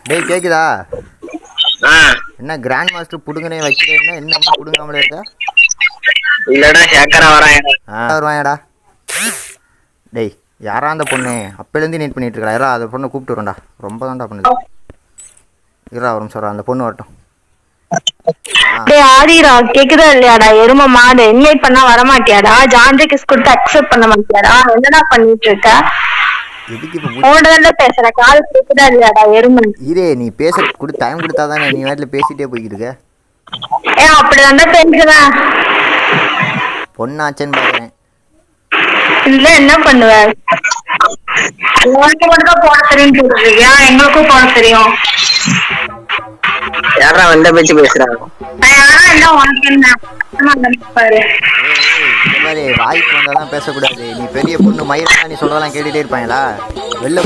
டேய் கேக்குதா? ஆ என்ன கிராண்ட் மாஸ்டர் புடுங்கனே வைக்கிறேன்னா என்ன புடுங்காமலே இருக்க? இல்லடா ஹேக்கரா வரான். வருவாங்கடா. டேய் யாரா அந்த பொண்ணு? அப்போலேருந்து நீட் பண்ணிட்டு இருக்கா. யாரா அந்த பொண்ணை கூப்பிட்டு வரேன்டா. ரொம்ப தான்டா பண்ணுது. இருடா ஒரு நிமிஷம் அந்த பொண்ணு வரட்டும். டேய் ஆதிரா கேக்குதா இல்லையாடா? எருமை மாடு இன்வைட் பண்ணா வர மாட்டியாடா? ஜான்ரி கிஸ் கொடுத்து அக்செப்ட் பண்ண மாட்டியாடா? என்னடா பண்ணிட்டு இருக்க? பேசுற கால் கேக்குதா இல்லையாடா எருமை? இதே நீ பேச டைம் கொடுத்தாதானே நீ வீட்டில் பேசிட்டே போய்கிட்டு இருக்க. அப்படிதான்டா பேசுறேன். பொண்ணாச்சேன்னு பாக்குறேன். இல்ல என்ன பண்ணுவ? உனக்கு மட்டும் போட தெரியும் சொல்றியா? எங்களுக்கும் போட தெரியும். யாரா வந்த பேச்சு பேசுறாங்க? என்ன உனக்கு என்ன பாரு. வாய்ப்பு வந்தாதான் பேசக்கூடாது. நீ பெரிய பொண்ணு மயிலா நீ சொல்றதெல்லாம் கேட்டுட்டே இருப்பாங்களா? வெளில